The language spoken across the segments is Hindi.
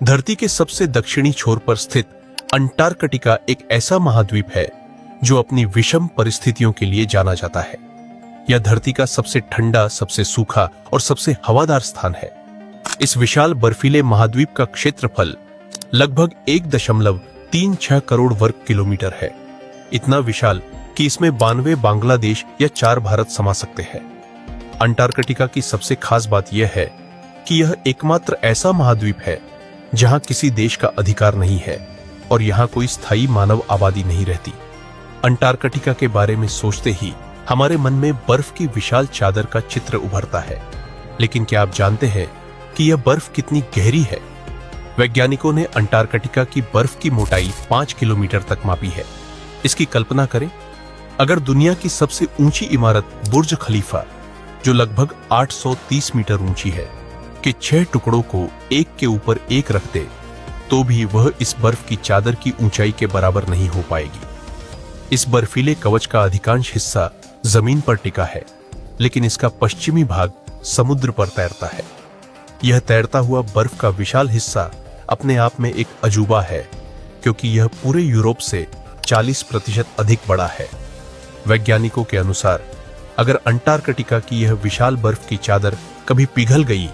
धरती के सबसे दक्षिणी छोर पर स्थित अंटार्कटिका एक ऐसा महाद्वीप है जो अपनी विषम परिस्थितियों के लिए जाना जाता है। यह धरती का सबसे ठंडा, सबसे सूखा और सबसे हवादार स्थान है। इस विशाल बर्फीले महाद्वीप का क्षेत्रफल लगभग 1.36 करोड़ वर्ग किलोमीटर है। इतना विशाल कि इसमें 92 बांग्लादेश या 4 भारत समा सकते हैं। अंटार्कटिका की सबसे खास बात यह है कि यह एकमात्र ऐसा महाद्वीप है जहां किसी देश का अधिकार नहीं है और यहां कोई स्थायी मानव आबादी नहीं रहती। अंटार्कटिका के बारे में सोचते ही हमारे मन में बर्फ की विशाल चादर का चित्र उभरता है। लेकिन क्या आप जानते हैं कि यह बर्फ कितनी गहरी है? वैज्ञानिकों ने अंटार्कटिका की बर्फ की मोटाई 5 किलोमीटर तक मापी है। इसकी कल्पना करें, अगर दुनिया की सबसे ऊंची इमारत बुर्ज खलीफा, जो लगभग 830 मीटर ऊंची है, के 6 टुकड़ों को एक के ऊपर एक रख दे, तो भी वह इस बर्फ की चादर की ऊंचाई के बराबर नहीं हो पाएगी। इस बर्फीले कवच का अधिकांश हिस्सा जमीन पर टिका है, लेकिन इसका पश्चिमी भाग समुद्र पर तैरता है। यह तैरता हुआ बर्फ का विशाल हिस्सा अपने आप में एक अजूबा है, क्योंकि यह पूरे यूरोप से 40% अधिक बड़ा है। वैज्ञानिकों के अनुसार अगर अंटार्कटिका की यह विशाल बर्फ की चादर कभी पिघल गई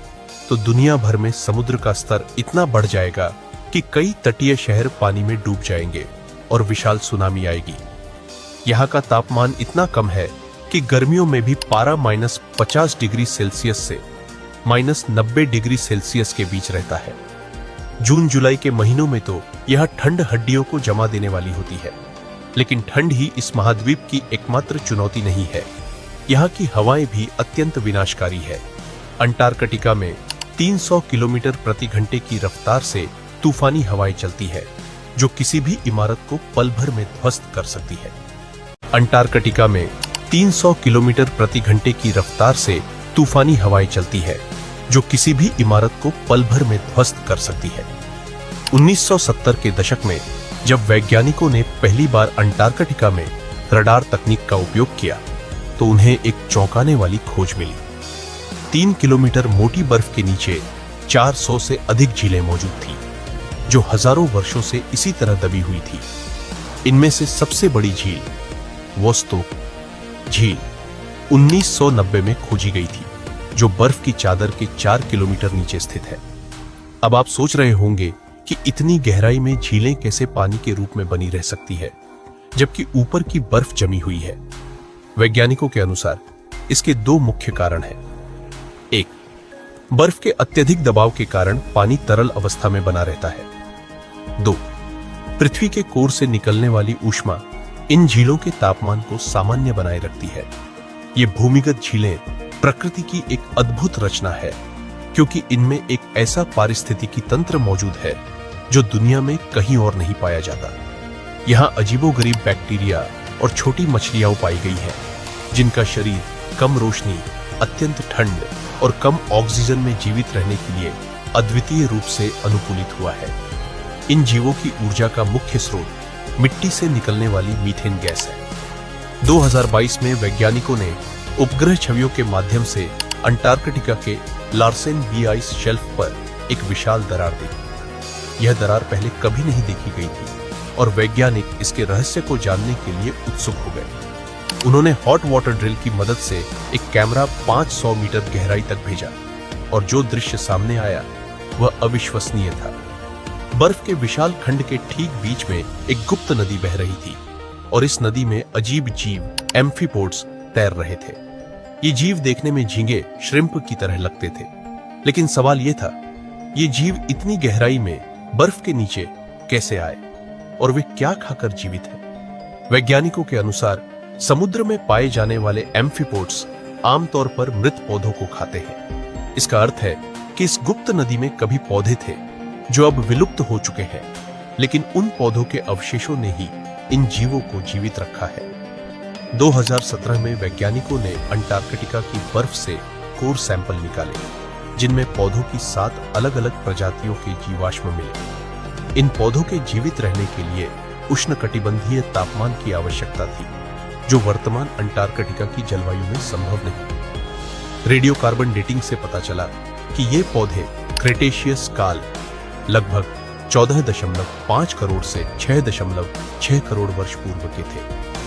तो दुनिया भर में समुद्र का स्तर इतना बढ़ जाएगा कि कई तटीय शहर पानी में डूब जाएंगे और विशाल सुनामी आएगी। यहाँ का तापमान इतना कम है कि गर्मियों में भी पारा -50 डिग्री सेल्सियस से -90 डिग्री सेल्सियस के बीच रहता है। जून जुलाई के महीनों में तो यह ठंड हड्डियों को जमा देने वाली होती है। लेकिन ठंड ही इस महाद्वीप की एकमात्र चुनौती नहीं है, यहाँ की हवाएं भी अत्यंत विनाशकारी है। अंटार्कटिका में 300 किलोमीटर प्रति घंटे की रफ्तार से तूफानी हवाएं चलती है, जो किसी भी इमारत को पल भर में ध्वस्त कर सकती है। अंटार्कटिका में 300 किलोमीटर प्रति घंटे की रफ्तार से तूफानी हवाएं चलती है, जो किसी भी इमारत को पल भर में ध्वस्त कर सकती है। 1970 के दशक में जब वैज्ञानिकों ने पहली बार अंटार्कटिका में रडार तकनीक का उपयोग किया, तो उन्हें एक चौंकाने वाली खोज मिली। 3 किलोमीटर मोटी बर्फ के नीचे 400 से अधिक झीलें मौजूद थी, जो हजारों वर्षों से इसी तरह दबी हुई थी। इनमें से सबसे बड़ी झील वोस्तोक झील 1990 में खोजी गई थी, जो बर्फ की चादर के 4 किलोमीटर नीचे स्थित है। अब आप सोच रहे होंगे कि इतनी गहराई में झीलें कैसे पानी के रूप में बनी रह सकती है, जबकि ऊपर की बर्फ जमी हुई है। वैज्ञानिकों के अनुसार इसके 2 मुख्य कारण हैं। 1, बर्फ के अत्यधिक दबाव के कारण पानी तरल अवस्था में बना रहता है। 2, पृथ्वी के कोर से निकलने वाली ऊष्मा इन झीलों के तापमान को सामान्य बनाए रखती है। ये भूमिगत झीलें प्रकृति की एक अद्भुत रचना है, क्योंकि इनमें एक ऐसा पारिस्थितिकी तंत्र मौजूद है जो दुनिया में कहीं और नहीं पाया जाता। यहाँ अजीबोगरीब बैक्टीरिया और छोटी मछलियां पाई गई हैं, जिनका शरीर कम रोशनी, अत्यंत ठंड और कम ऑक्सीजन में जीवित रहने के लिए अद्वितीय रूप से अनुकूलित हुआ है। इन जीवों की ऊर्जा का मुख्य स्रोत मिट्टी से निकलने वाली मीथेन गैस है। 2022 में वैज्ञानिकों ने उपग्रह छवियों के माध्यम से अंटार्कटिका के लार्सेन बी आइस शेल्फ पर एक विशाल दरार देखी। यह दरार पहले कभी नहीं देखी गई थी और वैज्ञानिक इसके रहस्य को जानने के लिए उत्सुक हो गए। उन्होंने हॉट वाटर ड्रिल की मदद से एक कैमरा 500 मीटर गहराई तक भेजा और जो दृश्य सामने आया वह अविश्वसनीय था। बर्फ के विशाल खंड के ठीक बीच में एक गुप्त नदी बह रही थी और इस नदी में अजीब जीव एम्फीपोड्स तैर रहे थे। ये जीव देखने में झींगे, श्रिम्प की तरह लगते थे, लेकिन सवाल यह था, ये जीव इतनी गहराई में बर्फ के नीचे कैसे आए और वे क्या खाकर जीवित हैं? वैज्ञानिकों के अनुसार समुद्र में पाए जाने वाले एम्फीपोड्स आमतौर पर मृत पौधों को खाते हैं। इसका अर्थ है कि इस गुप्त नदी में कभी पौधे थे जो अब विलुप्त हो चुके हैं, लेकिन उन पौधों के अवशेषों ने ही इन जीवों को जीवित रखा है। 2017 में वैज्ञानिकों ने अंटार्कटिका की बर्फ से कोर सैंपल निकाले, जिनमें पौधों की 7 अलग-अलग प्रजातियों के जीवाश्म मिले। इन पौधों के जीवित रहने के लिए उष्णकटिबंधीय तापमान की आवश्यकता थी, जो वर्तमान अंटार्कटिका की जलवायु में संभव नहीं। रेडियो कार्बन डेटिंग से पता चला कि ये पौधे क्रेटेशियस काल लगभग 14.5 करोड़ से 6.6 करोड़ वर्ष पूर्व के थे।